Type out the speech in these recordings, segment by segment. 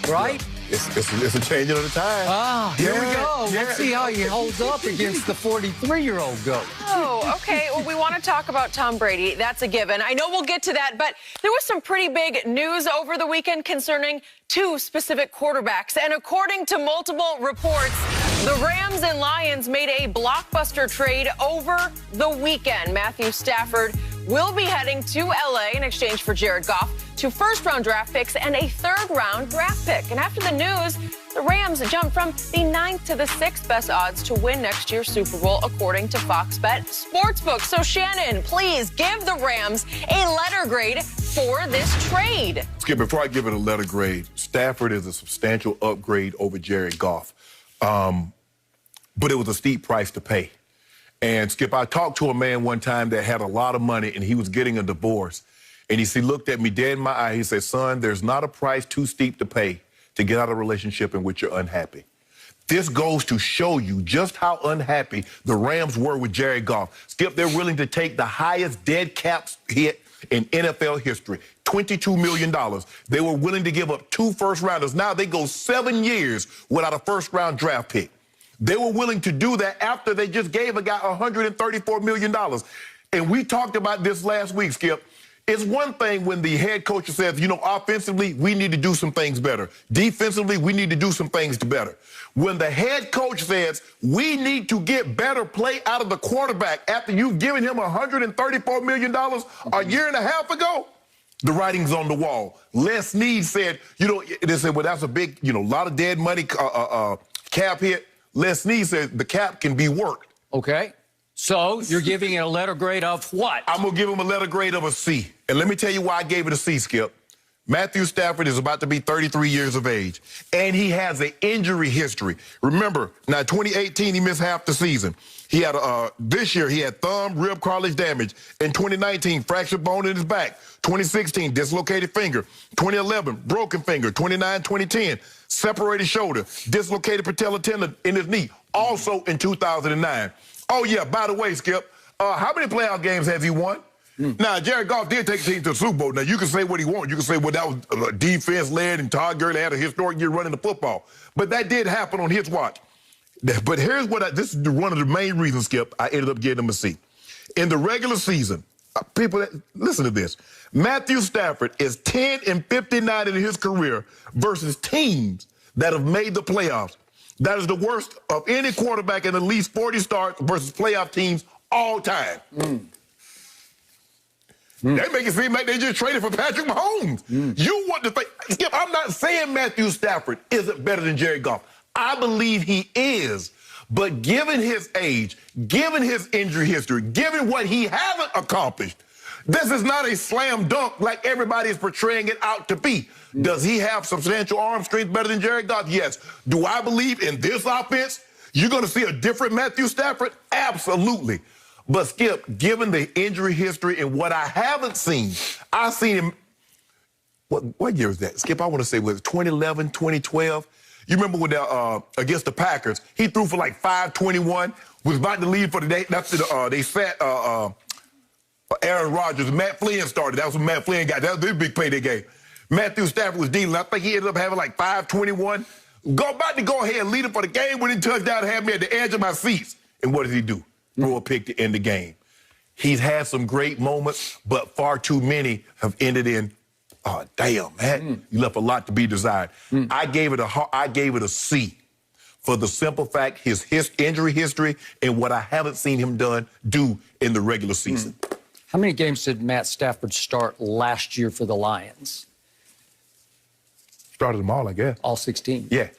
right? It's a changing of the time. Ah, here we go. Yeah. Let's see how he holds up against the 43-year-old GOAT. Oh, okay. Well, we want to talk about Tom Brady. That's a given. I know we'll get to that, but there was some pretty big news over the weekend concerning two specific quarterbacks. And according to multiple reports, the Rams and Lions made a blockbuster trade over the weekend. Matthew Stafford will be heading to L.A. in exchange for Jared Goff, 2 first-round draft picks, and a 3rd-round draft pick. And after the news, the Rams jumped from the 9th to the 6th best odds to win next year's Super Bowl, according to Fox Bet Sportsbook. So, Shannon, please give the Rams a letter grade for this trade. Skip, before I give it a letter grade, Stafford is a substantial upgrade over Jared Goff. But it was a steep price to pay. And, Skip, I talked to a man one time that had a lot of money, and he was getting a divorce. And he looked at me dead in my eye. He said, son, there's not a price too steep to pay to get out of a relationship in which you're unhappy. This goes to show you just how unhappy the Rams were with Jared Goff. Skip, they're willing to take the highest dead cap hit in NFL history, $22 million. They were willing to give up 2 first-rounders. Now they go 7 years without a first-round draft pick. They were willing to do that after they just gave a guy $134 million. And we talked about this last week, Skip. It's one thing when the head coach says, you know, offensively, we need to do some things better. Defensively, we need to do some things better. When the head coach says, we need to get better play out of the quarterback after you've given him $134 million a year and a half ago, the writing's on the wall. Les Snead said, you know, they said, well, that's a big, you know, lot of dead money cap hit. Les Snead said the cap can be worked. Okay. So you're giving it a letter grade of what? I'm going to give him a letter grade of a C. And let me tell you why I gave it a C, Skip. Matthew Stafford is about to be 33 years of age, and he has an injury history. Remember, now 2018, he missed half the season. He had this year, he had thumb, rib, cartilage damage. In 2019, fractured bone in his back. 2016, dislocated finger. 2011, broken finger. 2010, separated shoulder. Dislocated patella tendon in his knee. Also in 2009. Oh, yeah, by the way, Skip, how many playoff games has he won? Now, Jared Goff did take a team to the Super Bowl. Now, you can say what he wants. You can say, well, that was defense-led and Todd Gurley had a historic year running the football. But that did happen on his watch. But here's what this is one of the main reasons, Skip, I ended up getting him a C. In the regular season, people, listen to this. Matthew Stafford is 10-59 in his career versus teams that have made the playoffs. That is the worst of any quarterback in at least 40 starts versus playoff teams all time. They make it seem like they just traded for Patrick Mahomes. You want to think, Skip, I'm not saying Matthew Stafford isn't better than Jared Goff. I believe he is. But given his age, given his injury history, given what he hasn't accomplished, this is not a slam dunk like everybody is portraying it out to be. Does he have substantial arm strength better than Jared Goff? Yes. Do I believe in this offense you're going to see a different Matthew Stafford? Absolutely. But, Skip, given the injury history and what I haven't seen, I've seen him, what year is that? Skip, I want to say, was it 2011, 2012? You remember when against the Packers, he threw for like 521, was about to leave for the day. That's they sat Aaron Rodgers. Matt Flynn started. That was when Matt Flynn got. That was a big play they gave. Matthew Stafford was dealing. I think he ended up having like 521. About to go ahead and lead him for the game. When he touchdown, had me at the edge of my seats. And what does he do? Throw a pick to end the game. He's had some great moments, but far too many have ended in, oh, damn, man, you left a lot to be desired. I gave it a C for the simple fact his injury history and what I haven't seen him do in the regular season. How many games did Matt Stafford start last year for the Lions? Started them all, I guess. All 16? Yeah.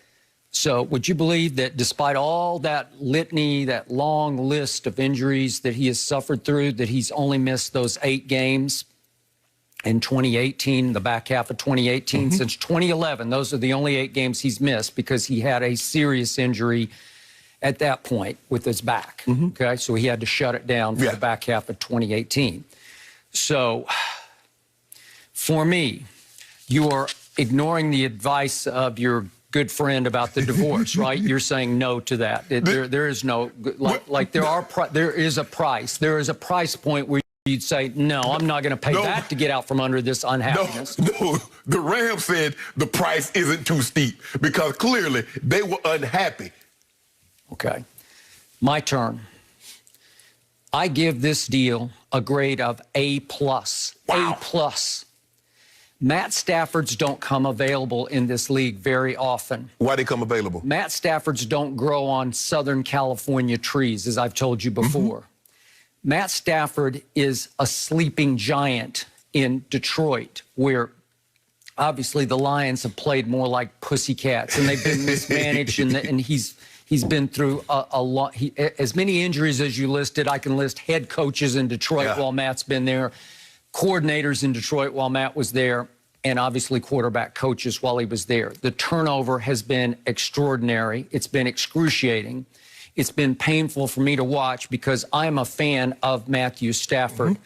So would you believe that despite all that litany, that long list of injuries that he has suffered through, that he's only missed those 8 games in 2018, the back half of 2018? Since 2011, those are the only 8 games he's missed because he had a serious injury at that point with his back. Okay, so he had to shut it down for the back half of 2018. So for me, you are ignoring the advice of your good friend about the divorce, right? You're saying no to that. There is no, there is a price. There is a price point where you'd say, no, I'm not going to pay that to get out from under this unhappiness. No, the Rams said the price isn't too steep because clearly they were unhappy. Okay. My turn. I give this deal a grade of A+. Wow. A+. Matt Staffords don't come available in this league very often. Why they come available? Matt Staffords don't grow on Southern California trees, as I've told you before. Matt Stafford is a sleeping giant in Detroit, where obviously the Lions have played more like pussycats, and they've been mismanaged, and he's been through a lot. As many injuries as you listed, I can list head coaches in Detroit while Matt's been there, coordinators in Detroit while Matt was there, and obviously quarterback coaches while he was there. The turnover has been extraordinary. It's been excruciating. It's been painful for me to watch because I'm a fan of Matthew Stafford.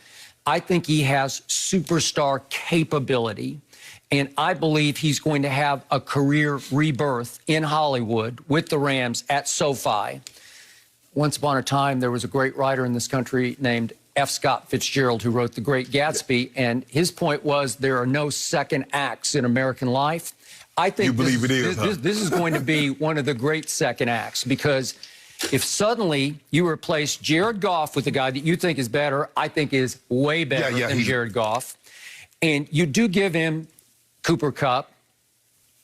I think he has superstar capability, and I believe he's going to have a career rebirth in Hollywood with the Rams at SoFi. Once upon a time, there was a great writer in this country named F. Scott Fitzgerald who wrote The Great Gatsby, and his point was there are no second acts in American life. I think this is going to be one of the great second acts, because if suddenly you replace Jared Goff with a guy that you think is better, I think is way better than Jared Goff, and you do give him Cooper Kupp,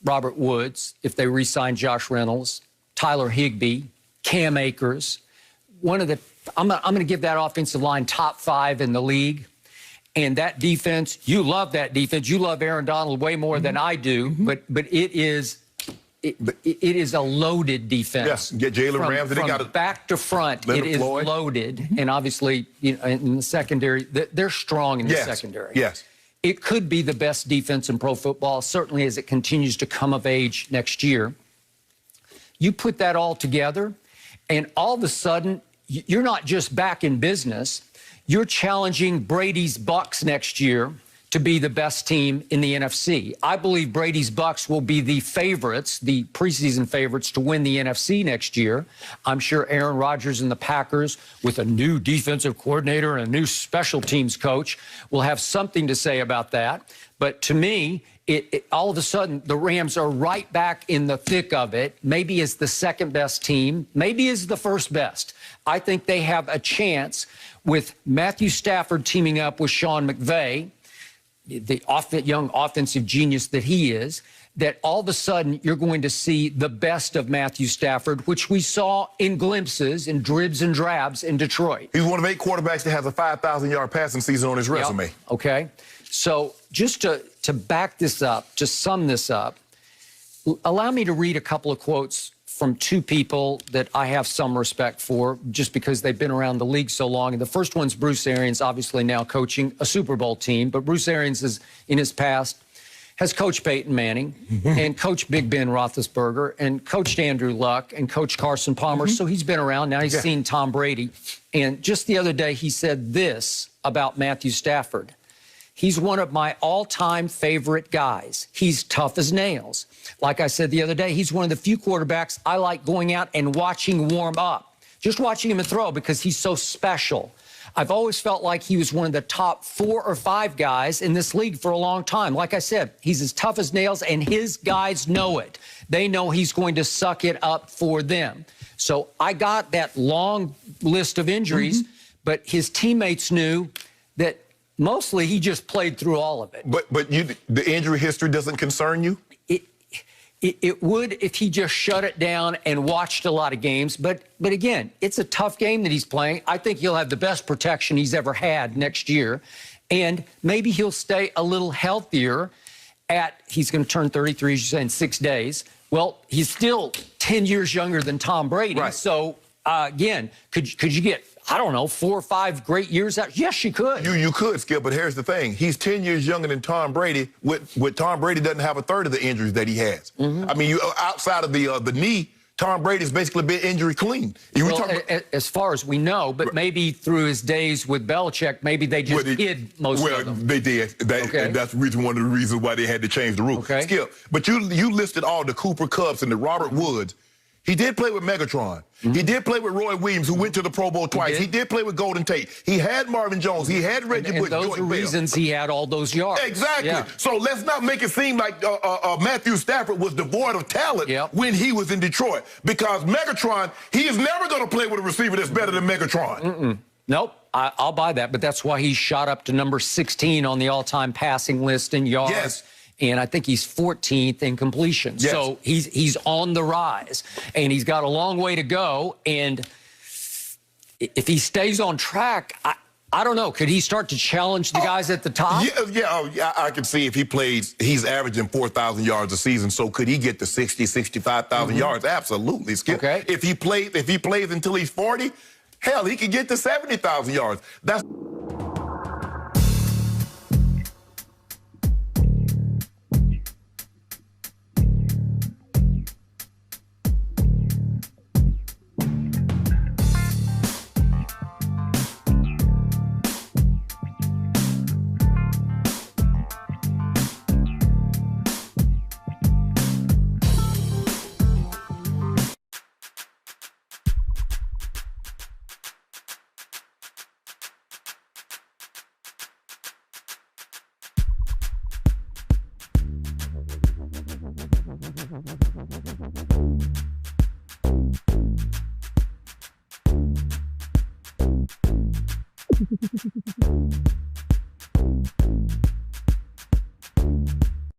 Robert Woods, if they re-sign Josh Reynolds, Tyler Higbee, Cam Akers, I'm going to give that offensive line top 5 in the league. And that defense, you love that defense. You love Aaron Donald way more than I do, but it is a loaded defense. Yeah, get Jalen Ramsey. They got it back to front. It is loaded, and obviously, in the secondary, they're strong in the secondary. Yes. It could be the best defense in pro football, certainly as it continues to come of age next year. You put that all together, and all of a sudden, you're not just back in business. You're challenging Brady's Bucks next year to be the best team in the NFC. I believe Brady's Bucks will be the favorites, the preseason favorites, to win the NFC next year. I'm sure Aaron Rodgers and the Packers, with a new defensive coordinator and a new special teams coach, will have something to say about that. But to me, all of a sudden, the Rams are right back in the thick of it, maybe as the second best team, maybe as the first best. I think they have a chance with Matthew Stafford teaming up with Sean McVay, the young offensive genius that he is, that all of a sudden you're going to see the best of Matthew Stafford, which we saw in glimpses, in dribs and drabs in Detroit. He's one of 8 quarterbacks that has a 5,000-yard passing season on his resume. Okay. So just to back this up, to sum this up, allow me to read a couple of quotes from 2 people that I have some respect for, just because they've been around the league so long. And the first one's Bruce Arians, obviously now coaching a Super Bowl team. But Bruce Arians, in his past, has coached Peyton Manning and coached Big Ben Roethlisberger and coached Andrew Luck and coached Carson Palmer. So he's been around. Now he's seen Tom Brady. And just the other day, he said this about Matthew Stafford. He's one of my all-time favorite guys. He's tough as nails. Like I said the other day, he's one of the few quarterbacks I like going out and watching warm up, just watching him throw, because he's so special. I've always felt like he was one of the top 4 or 5 guys in this league for a long time. Like I said, he's as tough as nails, and his guys know it. They know he's going to suck it up for them. So I got that long list of injuries, but his teammates knew that mostly he just played through all of it. But the injury history doesn't concern you? It would if he just shut it down and watched a lot of games. But again, it's a tough game that he's playing. I think he'll have the best protection he's ever had next year. And maybe he'll stay a little healthier he's going to turn 33, as you say, in 6 days. Well, he's still 10 years younger than Tom Brady. Right. So, again, could you get, I don't know, 4 or 5 great years out? Yes, you could. You could, Skip, but here's the thing. He's 10 years younger than Tom Brady. With Tom Brady doesn't have a third of the injuries that he has. I mean, outside of the knee, Tom Brady's basically been injury clean. As far as we know, but maybe through his days with Belichick, maybe they just hid most of them. Well, they did. And that's one of the reasons why they had to change the rule. Okay. Skip, but you listed all the Cooper Kupps and the Robert Woods. He did play with Megatron. He did play with Roy Williams, who went to the Pro Bowl twice. He did play with Golden Tate. He had Marvin Jones. He had Reggie Bush. And those are reasons he had all those yards. Exactly. Yeah. So let's not make it seem like Matthew Stafford was devoid of talent when he was in Detroit. Because Megatron, he is never going to play with a receiver that's better than Megatron. Nope, I'll buy that. But that's why he shot up to number 16 on the all-time passing list in yards. Yes. And I think he's 14th in completion. Yes. So he's on the rise, and he's got a long way to go. And if he stays on track, I don't know. Could he start to challenge the guys at the top? Yeah, I can see if he plays, he's averaging 4,000 yards a season. So could he get to 60, 65,000 yards? Absolutely, Skip. Okay. If he plays until he's 40, hell, he could get to 70,000 yards. That's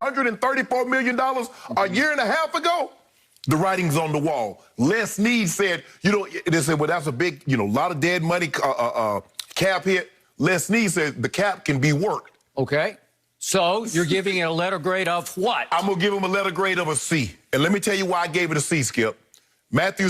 $134 million a year and a half ago. The writing's on the wall. Les Snead said, they said, well, that's a big, lot of dead money cap hit. Les Snead said the cap can be worked. Okay. So you're giving it a letter grade of what? I'm going to give him a letter grade of a C. And let me tell you why I gave it a C, Skip. Matthew